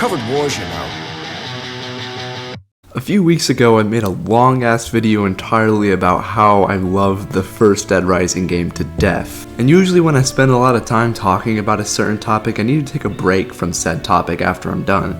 covered wars, you know. A few weeks ago, I made a long-ass video entirely about how I loved the first Dead Rising game to death. And usually when I spend a lot of time talking about a certain topic, I need to take a break from said topic after I'm done.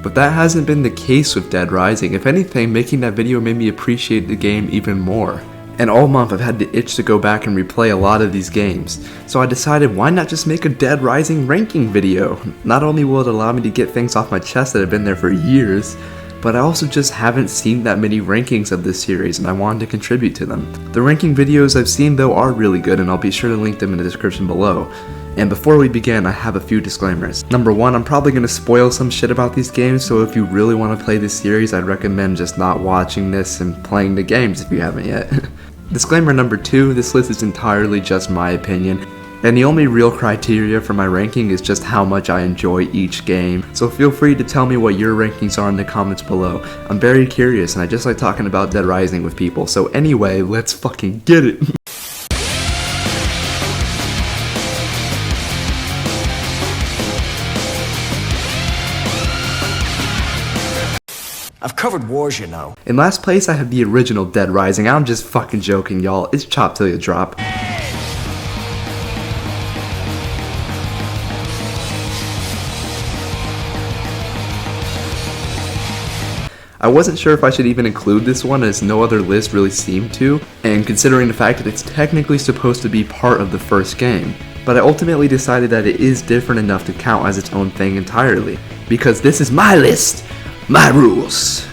But that hasn't been the case with Dead Rising. If anything, making that video made me appreciate the game even more. And all month I've had the itch to go back and replay a lot of these games. So I decided, why not just make a Dead Rising ranking video? Not only will it allow me to get things off my chest that have been there for years, but I also just haven't seen that many rankings of this series and I wanted to contribute to them. The ranking videos I've seen though are really good and I'll be sure to link them in the description below. And before we begin, I have a few disclaimers. Number one, I'm probably going to spoil some shit about these games, so if you really want to play this series, I'd recommend just not watching this and playing the games if you haven't yet. Disclaimer number two, this list is entirely just my opinion. And the only real criteria for my ranking is just how much I enjoy each game. So feel free to tell me what your rankings are in the comments below. I'm very curious and I just like talking about Dead Rising with people. So anyway, let's fucking get it. I've covered wars, you know. In last place I have the original Dead Rising. I'm just fucking joking, y'all. It's chop till you drop. I wasn't sure if I should even include this one as no other list really seemed to, and considering the fact that it's technically supposed to be part of the first game. But I ultimately decided that it is different enough to count as its own thing entirely, because this is my list, my rules.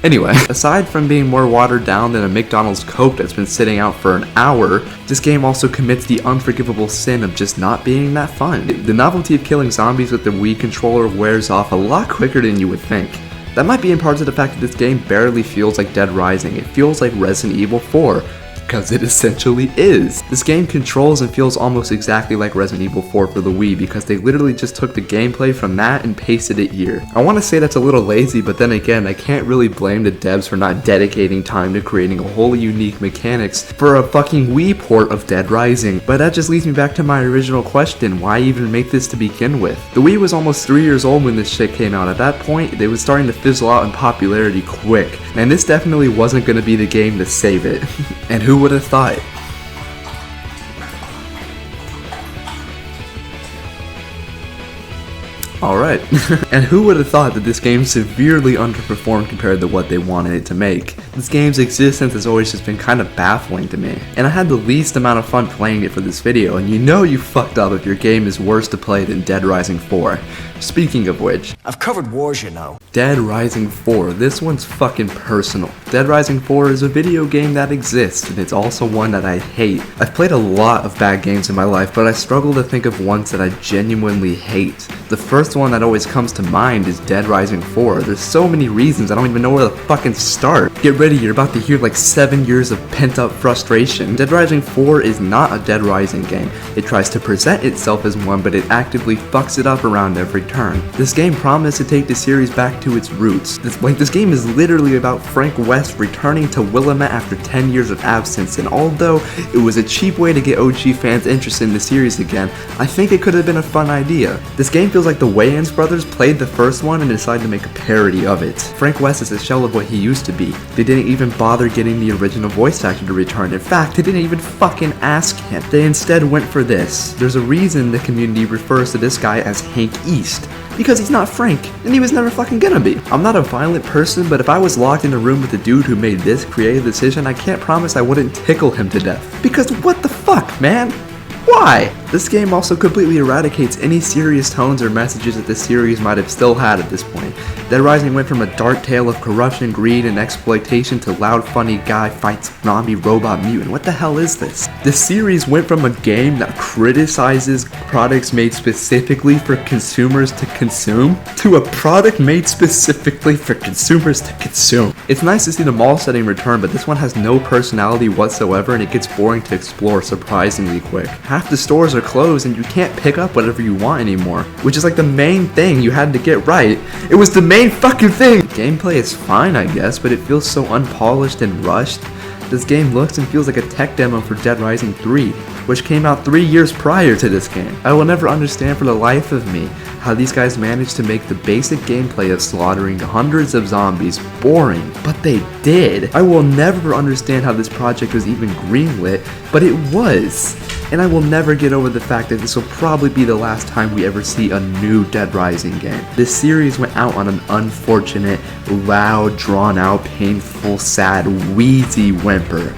Anyway, aside from being more watered down than a McDonald's Coke that's been sitting out for an hour, this game also commits the unforgivable sin of just not being that fun. The novelty of killing zombies with the Wii controller wears off a lot quicker than you would think. That might be in part to the fact that this game barely feels like Dead Rising. It feels like Resident Evil 4. Because it essentially is. This game controls and feels almost exactly like Resident Evil 4 for the Wii because they literally just took the gameplay from that and pasted it here. I want to say that's a little lazy, but then again, I can't really blame the devs for not dedicating time to creating a wholly unique mechanics for a fucking Wii port of Dead Rising. But that just leads me back to my original question, why even make this to begin with? The Wii was almost 3 years old when this shit came out. At that point, they was starting to fizzle out in popularity quick, and this definitely wasn't going to be the game to save it. And who would have thought? Alright, and who would have thought that this game severely underperformed compared to what they wanted it to make? This game's existence has always just been kind of baffling to me, and I had the least amount of fun playing it for this video, and you know you fucked up if your game is worse to play than Dead Rising 4. Speaking of which, I've covered wars, you know. Dead Rising 4, this one's fucking personal. Dead Rising 4 is a video game that exists, and it's also one that I hate. I've played a lot of bad games in my life, but I struggle to think of ones that I genuinely hate. The first one that always comes to mind is Dead Rising 4. There's so many reasons, I don't even know where to fucking start. Get ready, you're about to hear like 7 years of pent-up frustration. Dead Rising 4 is not a Dead Rising game. It tries to present itself as one, but it actively fucks it up around every turn. This game promised to take the series back to its roots. This game is literally about Frank West returning to Willamette after 10 years of absence, and although it was a cheap way to get OG fans interested in the series again, I think it could have been a fun idea. This game feels like the Wayans brothers played the first one and decided to make a parody of it. Frank West is a shell of what he used to be. They didn't even bother getting the original voice actor to return. In fact, they didn't even fucking ask him. They instead went for this. There's a reason the community refers to this guy as Hank East. Because he's not Frank, and he was never fucking gonna be. I'm not a violent person, but if I was locked in a room with the dude who made this creative decision, I can't promise I wouldn't tickle him to death. Because what the fuck, man? Why? This game also completely eradicates any serious tones or messages that the series might have still had at this point. Dead Rising went from a dark tale of corruption, greed, and exploitation to loud, funny guy fights zombie robot mutant. What the hell is this? The series went from a game that criticizes products made specifically for consumers to consume to a product made specifically for consumers to consume. It's nice to see the mall setting return, but this one has no personality whatsoever and it gets boring to explore surprisingly quick. Half the stores are closed and you can't pick up whatever you want anymore, which is like the main thing you had to get right. It was the main fucking thing! Gameplay is fine, I guess, but it feels so unpolished and rushed. This game looks and feels like a tech demo for Dead Rising 3. which came out 3 years prior to this game. I will never understand for the life of me how these guys managed to make the basic gameplay of slaughtering hundreds of zombies boring, but they did. I will never understand how this project was even greenlit, but it was. And I will never get over the fact that this will probably be the last time we ever see a new Dead Rising game. This series went out on an unfortunate, loud, drawn out, painful, sad, wheezy whimper.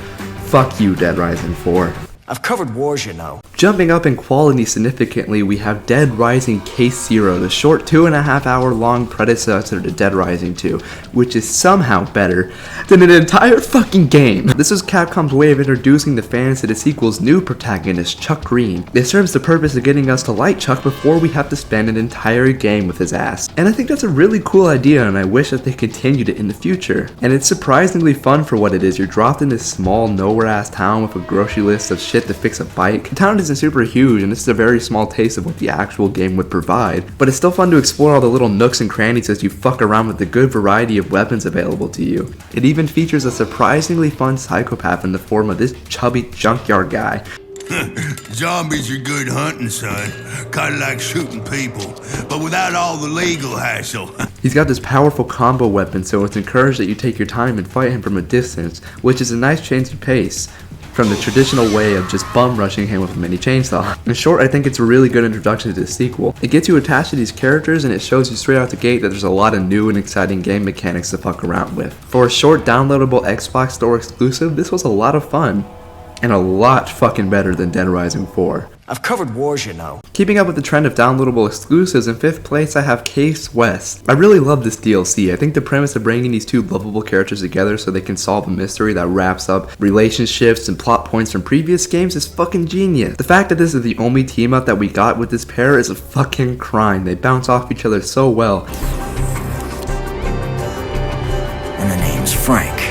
Fuck you, Dead Rising 4. I've covered wars, you know. Jumping up in quality significantly, we have Dead Rising Case Zero, the short 2.5 hour long predecessor to Dead Rising 2, which is somehow better than an entire fucking game. This is Capcom's way of introducing the fans to the sequel's new protagonist, Chuck Green. It serves the purpose of getting us to like Chuck before we have to spend an entire game with his ass. And I think that's a really cool idea, and I wish that they continued it in the future. And it's surprisingly fun for what it is. You're dropped in this small, nowhere ass town with a grocery list of shit to fix a bike. The town isn't super huge, and this is a very small taste of what the actual game would provide, but it's still fun to explore all the little nooks and crannies as you fuck around with the good variety of weapons available to you. It even features a surprisingly fun psychopath in the form of this chubby junkyard guy. Zombies are good hunting, son. Kinda like shooting people, but without all the legal hassle. He's got this powerful combo weapon, so it's encouraged that you take your time and fight him from a distance, which is a nice change of pace from the traditional way of just bum rushing him with a mini chainsaw. In short, I think it's a really good introduction to the sequel. It gets you attached to these characters, and it shows you straight out the gate that there's a lot of new and exciting game mechanics to fuck around with. For a short downloadable Xbox Store exclusive, this was a lot of fun, and a lot fucking better than Dead Rising 4. I've covered wars, you know. Keeping up with the trend of downloadable exclusives, in 5th place I have Case West. I really love this DLC. I think the premise of bringing these two lovable characters together so they can solve a mystery that wraps up relationships and plot points from previous games is fucking genius. The fact that this is the only team up that we got with this pair is a fucking crime. They bounce off each other so well. And the name's Frank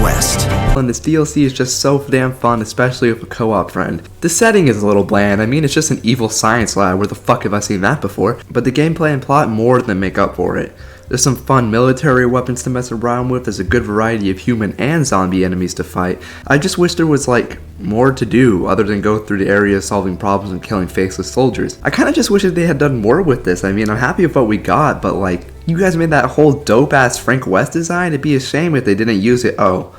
West. And this DLC is just so damn fun, especially with a co-op friend. The setting is a little bland. I mean, it's just an evil science lab. Where the fuck have I seen that before? But the gameplay and plot more than make up for it. There's some fun military weapons to mess around with. There's a good variety of human and zombie enemies to fight. I just wish there was like more to do other than go through the area solving problems and killing faceless soldiers. I kind of just wish that they had done more with this. I mean, I'm happy with what we got, but like, you guys made that whole dope ass Frank West design. It'd be a shame if they didn't use it. Oh.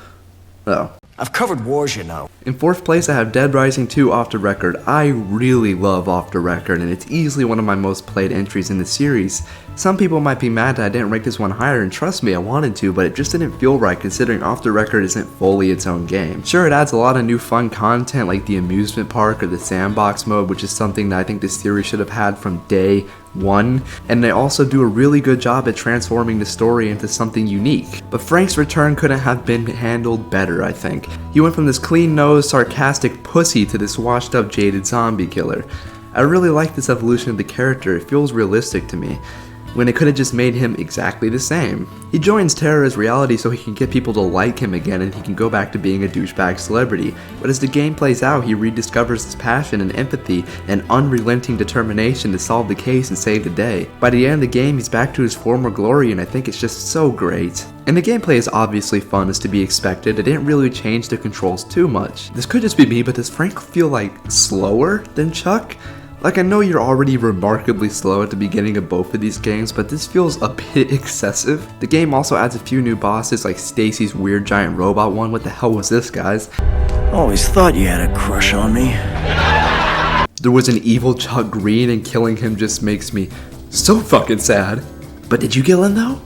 I've covered wars, you know. In 4th place, I have Dead Rising 2 Off the Record. I really love Off the Record, and it's easily one of my most played entries in the series. Some people might be mad that I didn't rank this one higher, and trust me, I wanted to, but it just didn't feel right considering Off the Record isn't fully its own game. Sure, it adds a lot of new fun content like the amusement park or the sandbox mode, which is something that I think this series should have had from day one, and they also do a really good job at transforming the story into something unique. But Frank's return couldn't have been handled better, I think. He went from this clean-nosed, sarcastic pussy to this washed-up, jaded zombie killer. I really like this evolution of the character. It feels realistic to me, when it could have just made him exactly the same. He joins terror as reality so he can get people to like him again and he can go back to being a douchebag celebrity. But as the game plays out, he rediscovers his passion and empathy and unrelenting determination to solve the case and save the day. By the end of the game, he's back to his former glory, and I think it's just so great. And the gameplay is obviously fun as to be expected. It didn't really change the controls too much. This could just be me, but does Frank feel like slower than Chuck? Like, I know you're already remarkably slow at the beginning of both of these games, but this feels a bit excessive. The game also adds a few new bosses like Stacy's weird giant robot one. What the hell was this, guys? Always thought you had a crush on me. There was an evil Chuck Green, and killing him just makes me so fucking sad. But did you kill him though?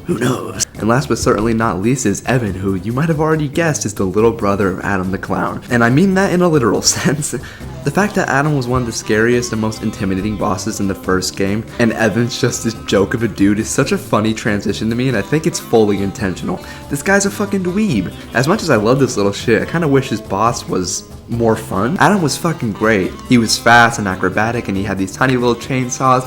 Who knows? And last but certainly not least is Evan, who you might have already guessed is the little brother of Adam the Clown. And I mean that in a literal sense. The fact that Adam was one of the scariest and most intimidating bosses in the first game, and Evan's just this joke of a dude, is such a funny transition to me, and I think it's fully intentional. This guy's a fucking dweeb. As much as I love this little shit, I kinda wish his boss was more fun. Adam was fucking great. He was fast and acrobatic, and he had these tiny little chainsaws.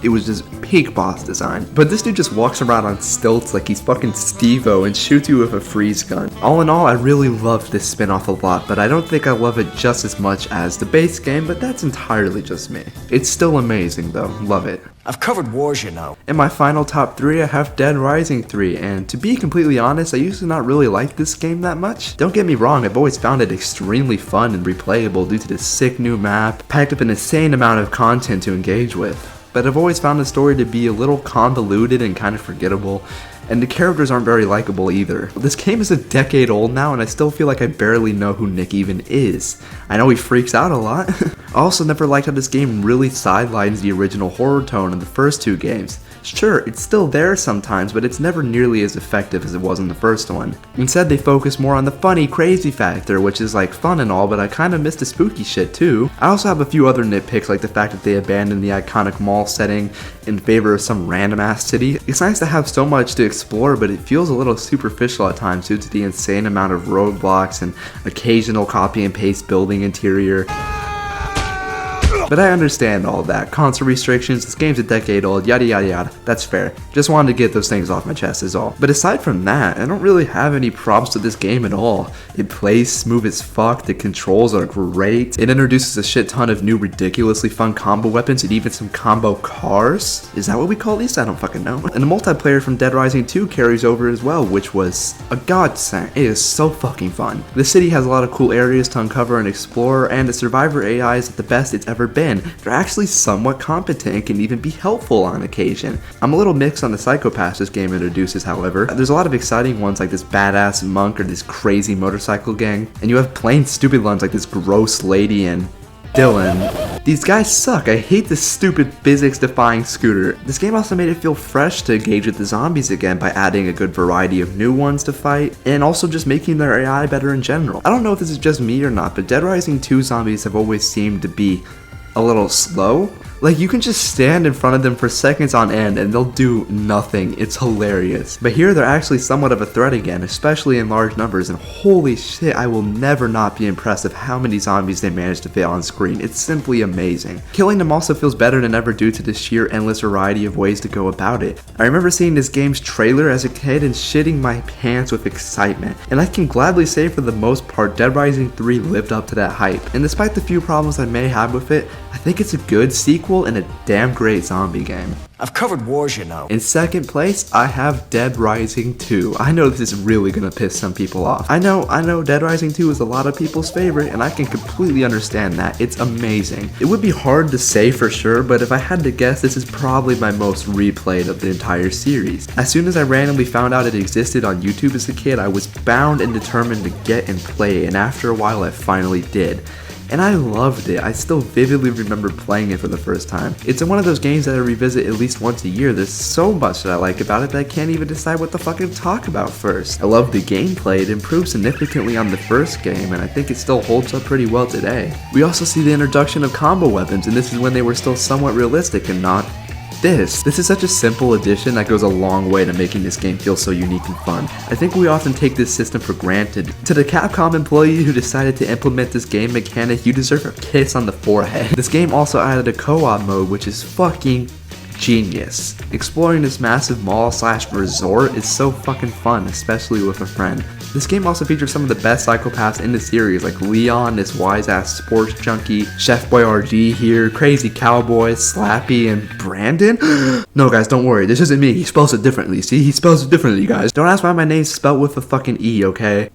It was just peak boss design. But this dude just walks around on stilts like he's fucking Steve-O and shoots you with a freeze gun. All in all, I really love this spin-off a lot, but I don't think I love it just as much as the base game, but that's entirely just me. It's still amazing though, love it. I've covered wars, you know. In my final top 3, I have Dead Rising 3, and to be completely honest, I used to not really like this game that much. Don't get me wrong, I've always found it extremely fun and replayable due to the sick new map, packed up an insane amount of content to engage with. But I've always found the story to be a little convoluted and kind of forgettable, and the characters aren't very likable either. This game is a decade old now, and I still feel like I barely know who Nick even is. I know he freaks out a lot. I also never liked how this game really sidelines the original horror tone in the first 2 games. Sure, it's still there sometimes, but it's never nearly as effective as it was in the first one. Instead, they focus more on the funny, crazy factor, which is like fun and all, but I kinda miss the spooky shit too. I also have a few other nitpicks, like the fact that they abandoned the iconic mall setting in favor of some random ass city. It's nice to have so much to explore, but it feels a little superficial at times due to the insane amount of roadblocks and occasional copy and paste building interior. But I understand all that. Console restrictions, this game's a decade old, yada yada yada. That's fair. Just wanted to get those things off my chest is all. But aside from that, I don't really have any problems with this game at all. It plays smooth as fuck, the controls are great. It introduces a shit ton of new ridiculously fun combo weapons and even some combo cars. Is that what we call these? I don't fucking know. And the multiplayer from Dead Rising 2 carries over as well, which was a godsend. It is so fucking fun. The city has a lot of cool areas to uncover and explore, and the survivor AI is at the best it's ever been. They're actually somewhat competent and can even be helpful on occasion. I'm a little mixed on the psychopaths this game introduces, however. There's a lot of exciting ones like this badass monk or this crazy motorcycle gang, and you have plain stupid ones like this gross lady and Dylan. These guys suck. I hate this stupid physics-defying scooter. This game also made it feel fresh to engage with the zombies again by adding a good variety of new ones to fight, and also just making their AI better in general. I don't know if this is just me or not, but Dead Rising 2 zombies have always seemed to be a little slow. Like, you can just stand in front of them for seconds on end and they'll do nothing. It's hilarious. But here they're actually somewhat of a threat again, especially in large numbers, and holy shit, I will never not be impressed of how many zombies they managed to fit on screen. It's simply amazing. Killing them also feels better than ever due to the sheer endless variety of ways to go about it. I remember seeing this game's trailer as a kid and shitting my pants with excitement, and I can gladly say for the most part Dead Rising 3 lived up to that hype, and despite the few problems I may have with it, I think it's a good sequel and a damn great zombie game. I've covered wars, you know. In second place, I have Dead Rising 2. I know this is really gonna piss some people off. I know Dead Rising 2 is a lot of people's favorite, and I can completely understand that. It's amazing. It would be hard to say for sure, but if I had to guess, this is probably my most replayed of the entire series. As soon as I randomly found out it existed on YouTube as a kid, I was bound and determined to get and play, and after a while I finally did. And I loved it. I still vividly remember playing it for the first time. It's one of those games that I revisit at least once a year. There's so much that I like about it that I can't even decide what the fuck to talk about first. I love the gameplay. It improved significantly on the first game, and I think it still holds up pretty well today. We also see the introduction of combo weapons, and this is when they were still somewhat realistic and not this. This is such a simple addition that goes a long way to making this game feel so unique and fun. I think we often take this system for granted. To the Capcom employee who decided to implement this game mechanic, you deserve a kiss on the forehead. This game also added a co-op mode, which is fucking genius. Exploring this massive mall/resort is so fucking fun, especially with a friend. This game also features some of the best psychopaths in the series, like Leon, this wise-ass sports junkie, Chef Boyardee here, Crazy Cowboy, Slappy, and Brandon? No guys, don't worry, this isn't me, he spells it differently, see? He spells it differently, you guys. Don't ask why my name's spelled with a fucking E, okay?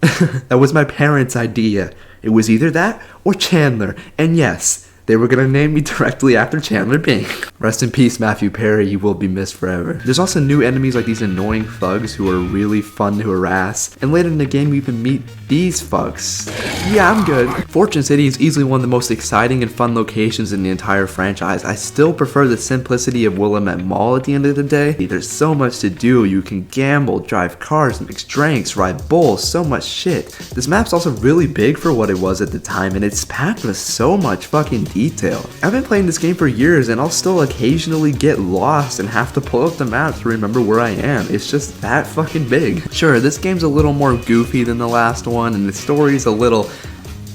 That was my parents' idea. It was either that or Chandler, and yes, they were gonna name me directly after Chandler Bing. Rest in peace, Matthew Perry, you will be missed forever. There's also new enemies like these annoying thugs who are really fun to harass, and later in the game we even meet these fucks. Yeah, I'm good. Fortune City is easily one of the most exciting and fun locations in the entire franchise. I still prefer the simplicity of Willamette Mall at the end of the day. There's so much to do. You can gamble, drive cars, mix drinks, ride bulls, so much shit. This map's also really big for what it was at the time, and it's packed with so much fucking detail. I've been playing this game for years, and I'll still occasionally get lost and have to pull up the map to remember where I am. It's just that fucking big. Sure, this game's a little more goofy than the last one, and the story's a little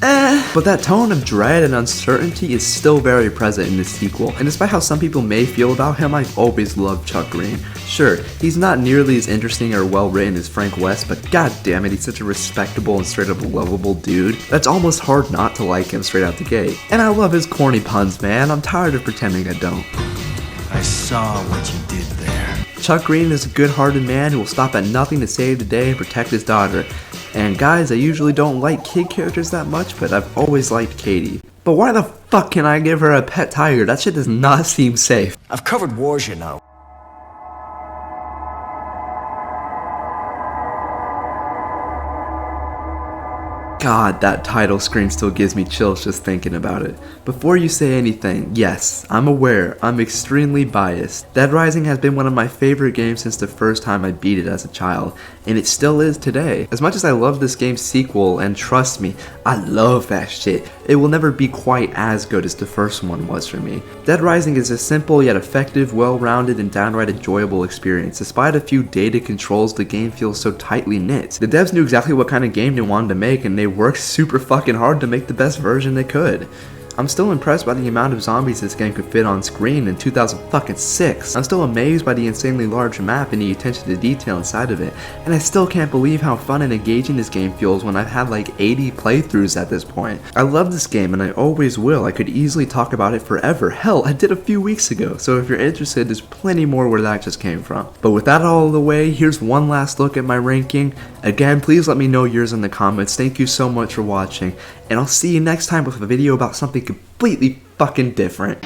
But that tone of dread and uncertainty is still very present in this sequel, and despite how some people may feel about him, I've always loved Chuck Green. Sure, he's not nearly as interesting or well written as Frank West, but god damn it, he's such a respectable and straight up lovable dude. That's almost hard not to like him straight out the gate. And I love his corny puns, man. I'm tired of pretending I don't. I saw what you did there. Chuck Green is a good-hearted man who will stop at nothing to save the day and protect his daughter. And guys, I usually don't like kid characters that much, but I've always liked Katie. But why the fuck can I give her a pet tiger? That shit does not seem safe. I've covered wars, you know. God, that title screen still gives me chills just thinking about it. Before you say anything, yes, I'm aware, I'm extremely biased. Dead Rising has been one of my favorite games since the first time I beat it as a child, and it still is today. As much as I love this game's sequel, and trust me, I love that shit, it will never be quite as good as the first one was for me. Dead Rising is a simple yet effective, well-rounded, and downright enjoyable experience. Despite a few dated controls, the game feels so tightly knit. The devs knew exactly what kind of game they wanted to make, and they worked super fucking hard to make the best version they could. I'm still impressed by the amount of zombies this game could fit on screen in 2006. I'm still amazed by the insanely large map and the attention to detail inside of it, and I still can't believe how fun and engaging this game feels when I've had like 80 playthroughs at this point. I love this game and I always will. I could easily talk about it forever. Hell, I did a few weeks ago, so if you're interested, there's plenty more where that just came from. But with that all the way, here's one last look at my ranking. Again, please let me know yours in the comments. Thank you so much for watching, and I'll see you next time with a video about something completely fucking different.